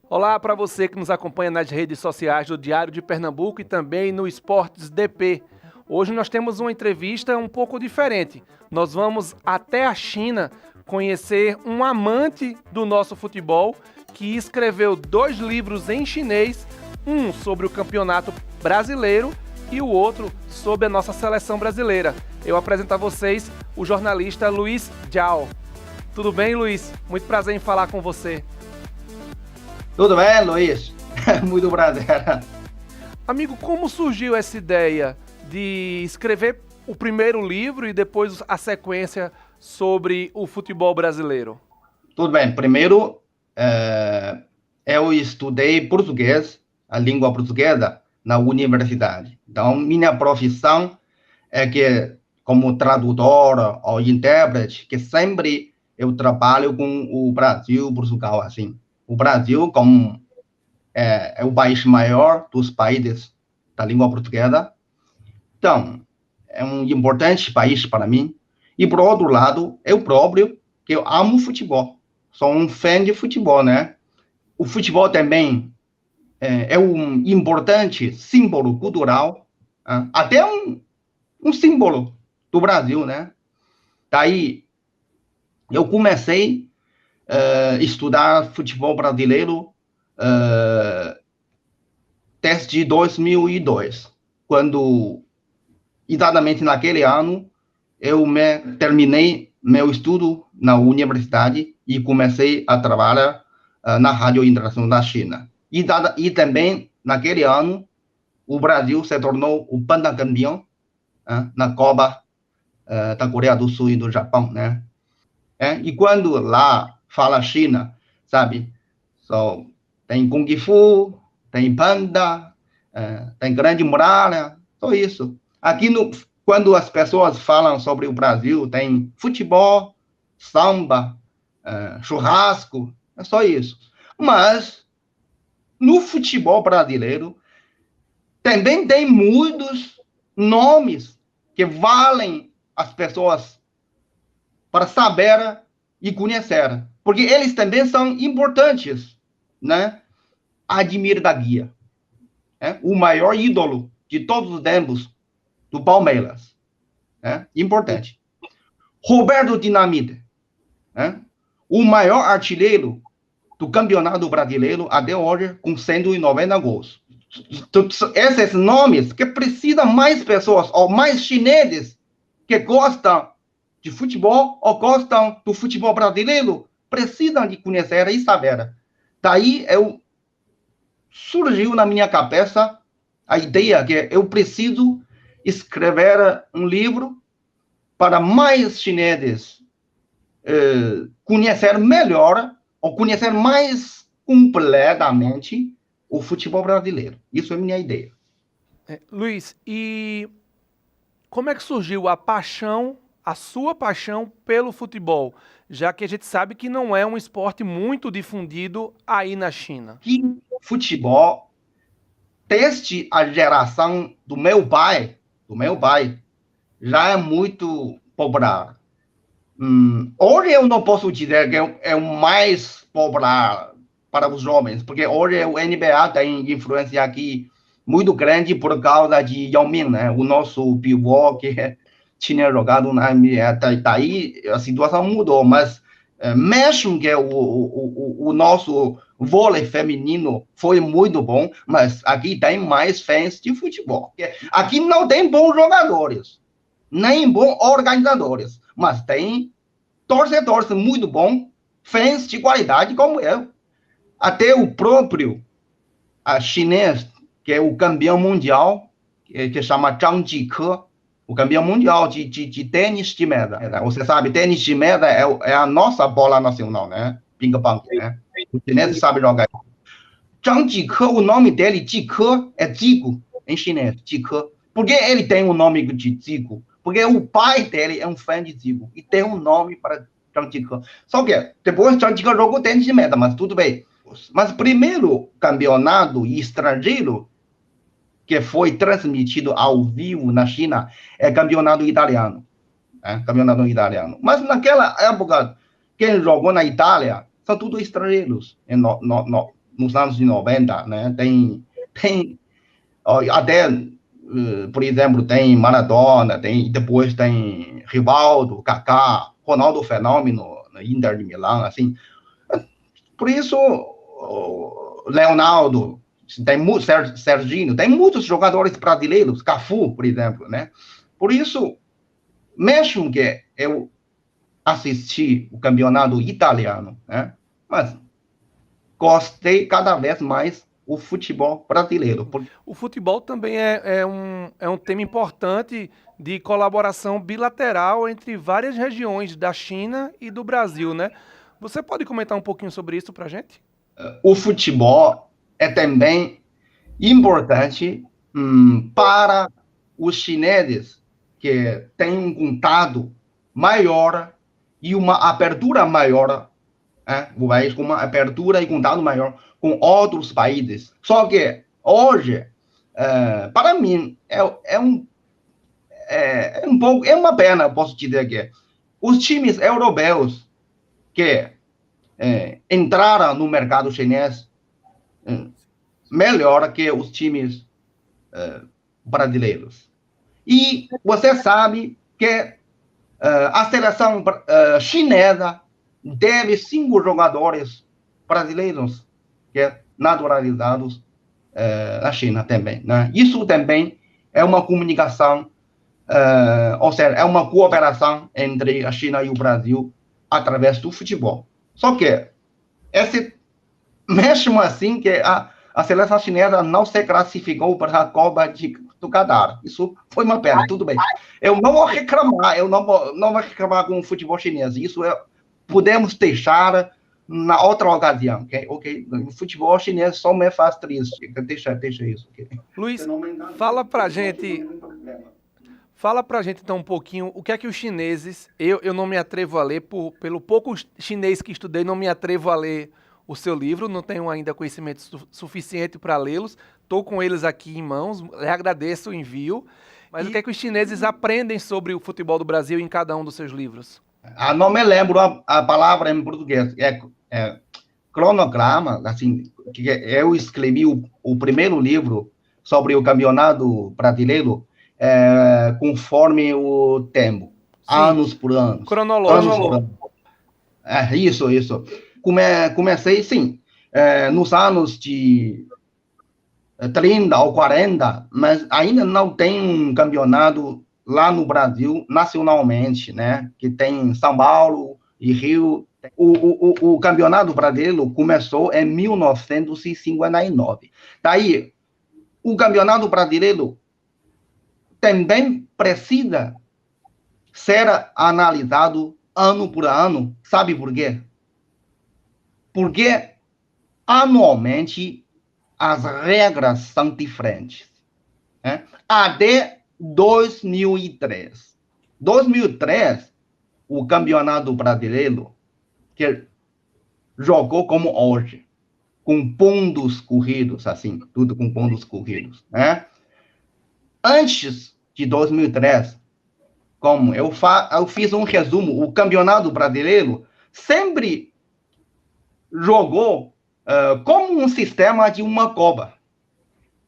Olá para você que nos acompanha nas redes sociais do Diário de Pernambuco e também no Esportes DP. Hoje nós temos uma entrevista um pouco diferente. Nós vamos até a China conhecer um amante do nosso futebol que escreveu 2 livros em chinês, um sobre o campeonato brasileiro e o outro sobre a nossa seleção brasileira. Eu apresento a vocês o jornalista Luiz Zhao. Tudo bem, Luiz? Muito prazer em falar com você. Tudo bem, Luiz? Muito prazer. Amigo, como surgiu essa ideia de escrever o primeiro livro e depois a sequência sobre o futebol brasileiro? Tudo bem. Primeiro, eu estudei português, a língua portuguesa, na universidade. Então, minha profissão é que, como tradutor ou intérprete, que sempre eu trabalho com o Brasil, Portugal, assim. O Brasil, como é o país maior dos países da língua portuguesa, então, é um importante país para mim. E, por outro lado, eu próprio, que eu amo futebol. Sou um fã de futebol, né? O futebol também é um importante símbolo cultural, até um símbolo do Brasil, né? Daí, eu comecei estudar futebol brasileiro desde 2002, quando, exatamente naquele ano, eu terminei meu estudo na universidade e comecei a trabalhar na Rádio Internacional da China. E também, naquele ano, o Brasil se tornou o pentacampeão na Copa da Coreia do Sul e do Japão, né? E quando lá fala China, sabe? Tem Kung Fu, tem Panda, tem Grande Muralha, só isso. Aqui, quando as pessoas falam sobre o Brasil, tem futebol, samba, churrasco, é só isso. Mas, no futebol brasileiro, também tem muitos nomes que valem as pessoas para saber e conhecer, porque eles também são importantes, né? Admir da Guia, o maior ídolo de todos os tempos do Palmeiras, importante. Roberto Dinamite, o maior artilheiro do Campeonato Brasileiro até hoje, com 190 gols. Esses nomes que precisam mais pessoas, ou mais chineses que gostam de futebol ou gostam do futebol brasileiro, precisam de conhecer e saber. Daí surgiu na minha cabeça a ideia que eu preciso escrever um livro para mais chineses conhecer melhor ou conhecer mais completamente o futebol brasileiro. Isso é a minha ideia. Luiz, e como é que surgiu a sua paixão pelo futebol? Já que a gente sabe que não é um esporte muito difundido aí na China. Que futebol, desde a geração do meu pai, já é muito popular. Hoje eu não posso dizer que é o mais popular para os jovens, porque hoje o NBA tem influência aqui muito grande por causa de Yao Ming, né? O nosso pivô que tinha jogado na NBA. Daí a situação mudou, mas mesmo que o nosso vôlei feminino foi muito bom, mas aqui tem mais fãs de futebol. Aqui não tem bons jogadores, nem bons organizadores, mas tem torcedores muito bons, fãs de qualidade como eu. Até o próprio chinês, que é o campeão mundial, que chama Zhang Jike, o campeão mundial de tênis de mesa. Você sabe, tênis de mesa é a nossa bola nacional, né? Ping-pong, né? O chinês sabe jogar. Zhang Jike, o nome dele, Jike, é Zico, em chinês, Jike. Por que ele tem o nome de Zico? Porque o pai dele é um fã de Zico e tem um nome para Zhang Jike. Só que depois Zhang Jike jogou tênis de mesa, mas tudo bem. Mas o primeiro campeonato estrangeiro que foi transmitido ao vivo na China é campeonato italiano. Campeonato italiano. Mas naquela época, quem jogou na Itália são todos estrangeiros. nos anos de 90, né? Até, por exemplo, tem Maradona, depois tem Rivaldo, Kaká, Ronaldo Fenômeno, no Inter de Milão, assim. Por isso, Leonardo, Serginho, tem muitos jogadores brasileiros, Cafu, por exemplo, né? Por isso, mesmo que eu assisti o campeonato italiano, né? Mas gostei cada vez mais o futebol brasileiro. O futebol também é um tema importante de colaboração bilateral entre várias regiões da China e do Brasil, né? Você pode comentar um pouquinho sobre isso para a gente? O futebol é também importante para os chineses que têm um contato maior e uma abertura maior, o país com uma abertura e contato maior com outros países. Só que hoje, para mim, é uma pena, posso dizer que os times europeus que entraram no mercado chinês melhor que os times brasileiros. E você sabe que a seleção chinesa teve 5 jogadores brasileiros que naturalizados na China também, né? Isso também é uma comunicação, ou seja, é uma cooperação entre a China e o Brasil através do futebol. Só que mesmo assim que a seleção chinesa não se classificou para a Copa do Qatar. Isso foi uma pena, tudo bem. Eu não vou reclamar, não vou reclamar com o futebol chinês. Isso podemos deixar na outra ocasião, ok? O futebol chinês só me faz triste. Deixa isso. Okay? Luiz, fala pra gente então um pouquinho o que é que os chineses, eu não me atrevo a ler, pelo pouco chinês que estudei, não me atrevo a ler o seu livro, não tenho ainda conhecimento suficiente para lê-los, estou com eles aqui em mãos, lhe agradeço o envio, mas o que é que os chineses aprendem sobre o futebol do Brasil em cada um dos seus livros? Não me lembro a palavra em português, cronograma, assim, que eu escrevi o primeiro livro sobre o campeonato brasileiro conforme o tempo, sim, anos por anos. Cronológico. Isso. Comecei, sim, nos anos de 30 ou 40, mas ainda não tem um campeonato lá no Brasil, nacionalmente, né? Que tem São Paulo e Rio. O campeonato brasileiro começou em 1959. Daí, o campeonato brasileiro também precisa ser analisado ano por ano. Sabe por quê? Porque anualmente as regras são diferentes. Né? Até 2003. 2003, o campeonato brasileiro que jogou como hoje, com pontos corridos, assim, tudo com pontos corridos. Né? Antes de 2003, como eu fiz um resumo, o campeonato brasileiro sempre jogou como um sistema de uma Copa.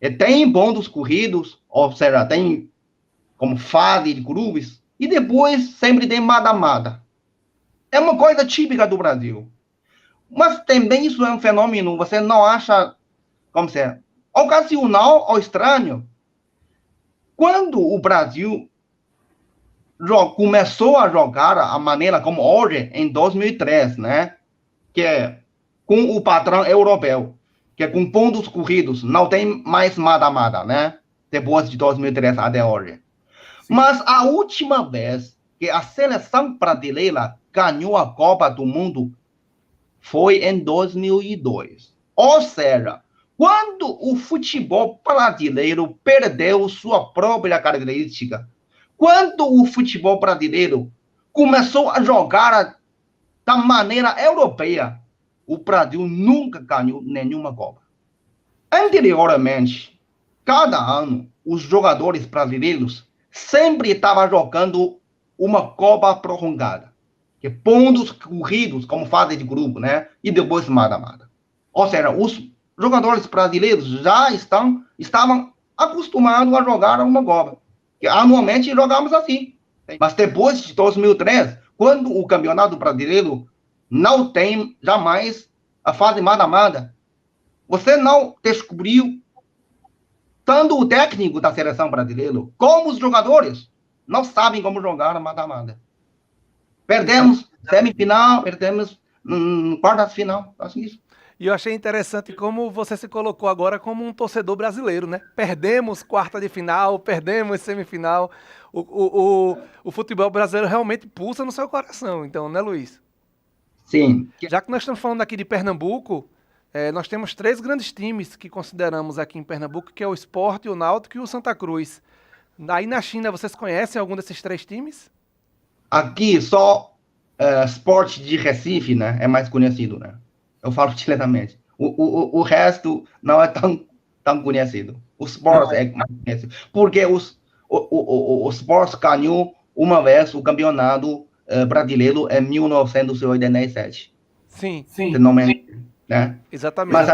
E tem pontos corridos, ou seja, tem como fase de clubes, e depois sempre tem mata-mata. É uma coisa típica do Brasil. Mas também isso é um fenômeno, você não acha, como se é, ocasional ou estranho? Quando o Brasil começou a jogar a maneira como hoje, em 2003, né? Que é com o padrão europeu, que é com pontos corridos, não tem mais mata-mata, né? Depois de 2003 até hoje. Sim. Mas a última vez que a seleção brasileira ganhou a Copa do Mundo foi em 2002. Ou seja, quando o futebol brasileiro perdeu sua própria característica, quando o futebol brasileiro começou a jogar da maneira europeia, o Brasil nunca ganhou nenhuma Copa. Anteriormente, cada ano, os jogadores brasileiros sempre estavam jogando uma Copa prolongada, que pontos corridos como fase de grupo, né? E depois mata-mata. Ou seja, os jogadores brasileiros já estavam acostumados a jogar uma Copa. Que anualmente jogamos assim. Mas depois de 2003, quando o Campeonato Brasileiro não tem jamais a fase mata-mata, você não descobriu tanto o técnico da seleção brasileira como os jogadores não sabem como jogar mata-mata. Perdemos semifinal, perdemos quartas de final. Assim isso. E eu achei interessante como você se colocou agora como um torcedor brasileiro, né? Perdemos quarta de final, perdemos semifinal. O futebol brasileiro realmente pulsa no seu coração, então, né, Luiz? Sim. Já que nós estamos falando aqui de Pernambuco, nós temos 3 grandes times que consideramos aqui em Pernambuco, que é o Sport, o Náutico e o Santa Cruz. Aí na China, vocês conhecem algum desses 3 times? Aqui só Sport de Recife, né, é mais conhecido, né? Eu falo diretamente. O resto não é tão conhecido. O Sport é mais conhecido. Porque o Sport ganhou uma vez o campeonato brasileiro em 1987. Sim, Se não me engano, né? exatamente. Mas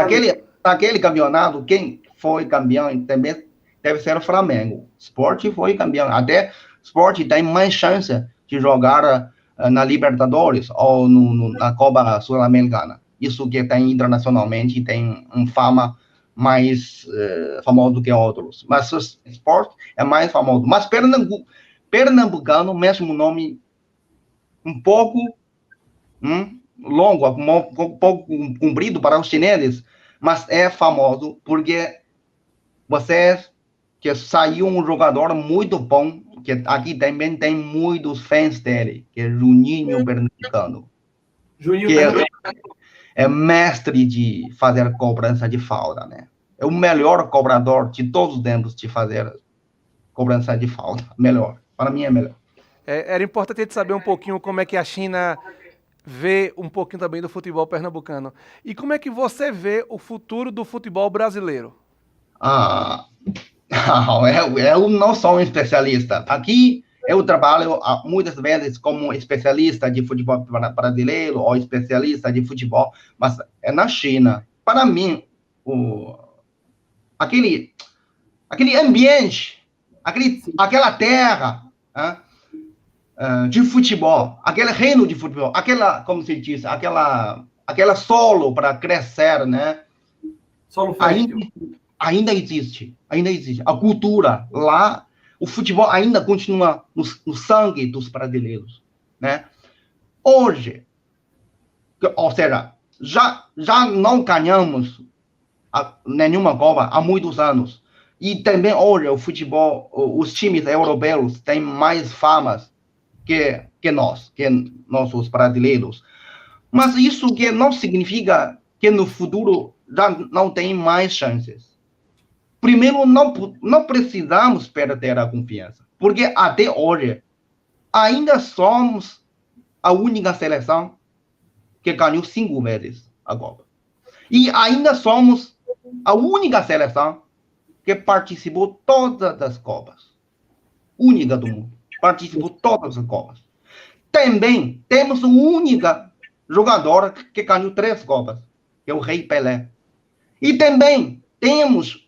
aquele campeonato, quem foi campeão também deve ser o Flamengo. Sport foi campeão. Até Sport tem mais chance de jogar na Libertadores ou na Copa Sul-Americana. Isso que tem internacionalmente, tem uma fama mais famosa do que outros. Mas o Sport é mais famoso. Mas pernambucano, mesmo nome um pouco longo, um pouco comprido para os chineses, mas é famoso porque que saiu um jogador muito bom, que aqui também tem muitos fãs dele, que é Juninho Pernambucano. Juninho que Pernambucano. é mestre de fazer cobrança de falta, né? É o melhor cobrador de todos os tempos de fazer cobrança de falta. Melhor. Para mim é melhor. Era importante a gente saber um pouquinho como é que a China vê um pouquinho também do futebol pernambucano. E como é que você vê o futuro do futebol brasileiro? Eu não sou um especialista. Aqui eu trabalho muitas vezes como especialista de futebol brasileiro ou especialista de futebol, mas é na China. Para mim, aquele ambiente, aquela terra de futebol, aquele reino de futebol, como se diz, aquela solo para crescer, né? Solo fértil. Ainda existe. A cultura lá, o futebol ainda continua no sangue dos brasileiros, né? Hoje, ou seja, já não ganhamos nenhuma Copa há muitos anos. E também hoje o futebol, os times europeus têm mais famas que nós, os brasileiros. Mas isso que não significa que no futuro já não tem mais chances. Primeiro, não precisamos perder a confiança, porque até hoje ainda somos a única seleção que ganhou 5 vezes a Copa. E ainda somos a única seleção que participou todas as Copas. Única do mundo. Participou todas as Copas. Também temos o único jogador que ganhou 3 Copas, que é o Rei Pelé. E também temos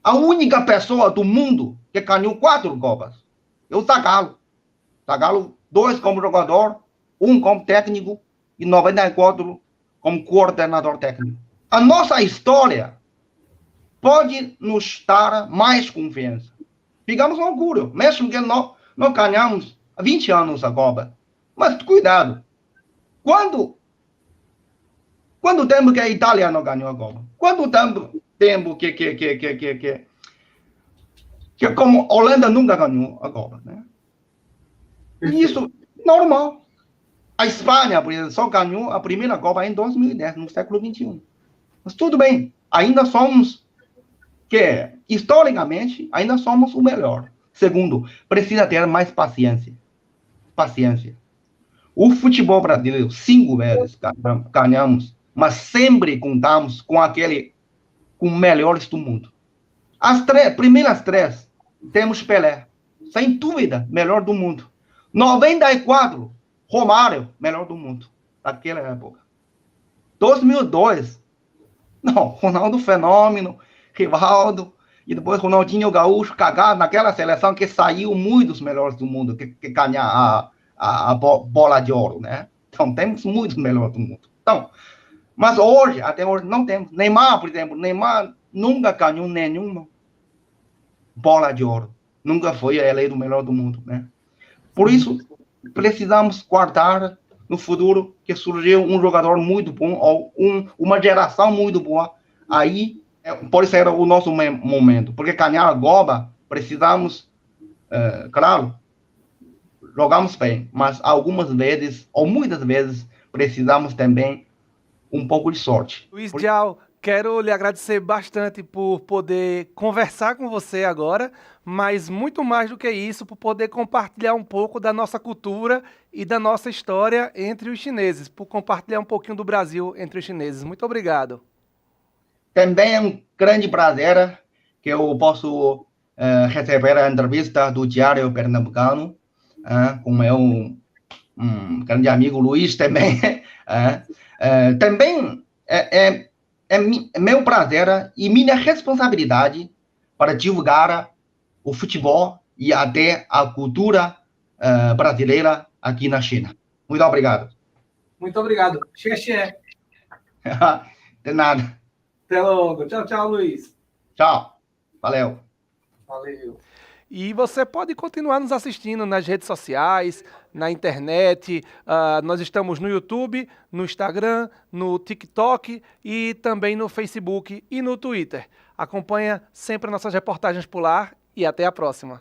a única pessoa do mundo que ganhou 4 Copas. É o Zagallo. Zagallo, 2 como jogador, 1 como técnico e 94 como coordenador técnico. A nossa história pode nos dar mais confiança. Ficamos orgulho, mesmo que não ganhamos há 20 anos a Copa. Mas cuidado. Quando tempo que a Itália não ganhou a Copa? Quanto tempo que como a Holanda nunca ganhou a Copa, né? Isso normal. A Espanha, por exemplo, só ganhou a primeira Copa em 2010, no século XXI. Mas tudo bem, ainda somos historicamente, ainda somos o melhor. Segundo, precisa ter mais paciência. O futebol brasileiro, 5 vezes ganhamos, mas sempre contamos com com melhores do mundo. As primeiras 3, temos Pelé, sem dúvida, melhor do mundo. 94, Romário, melhor do mundo, naquela época. 2002, Não, Ronaldo Fenômeno, Rivaldo, e depois Ronaldinho Gaúcho, cagado naquela seleção que saiu muitos melhores do mundo, que ganha a bola de ouro, né? Então, temos muitos melhores do mundo. Então, mas hoje, até hoje, não temos. Neymar, por exemplo, Neymar nunca ganhou nenhuma bola de ouro. Nunca foi eleito o melhor do mundo, né? Por isso, precisamos guardar no futuro que surgiu um jogador muito bom, ou uma geração muito boa. Aí, pode ser o nosso momento. Porque ganhar a Copa, precisamos, claro, jogamos bem, mas algumas vezes, ou muitas vezes, precisamos também um pouco de sorte. Luiz Dial, quero lhe agradecer bastante por poder conversar com você agora, mas muito mais do que isso, por poder compartilhar um pouco da nossa cultura e da nossa história entre os chineses, por compartilhar um pouquinho do Brasil entre os chineses. Muito obrigado. Também é um grande prazer que eu posso receber a entrevista do Diário Pernambucano, com meu grande amigo Luiz também. Também é meu prazer e minha responsabilidade para divulgar o futebol e até a cultura brasileira aqui na China. Muito obrigado. Muito obrigado. Xie. De nada. Até logo. Tchau, tchau, Luiz. Tchau. Valeu. Valeu. E você pode continuar nos assistindo nas redes sociais, na internet. Nós estamos no YouTube, no Instagram, no TikTok e também no Facebook e no Twitter. Acompanha sempre nossas reportagens por lá e até a próxima.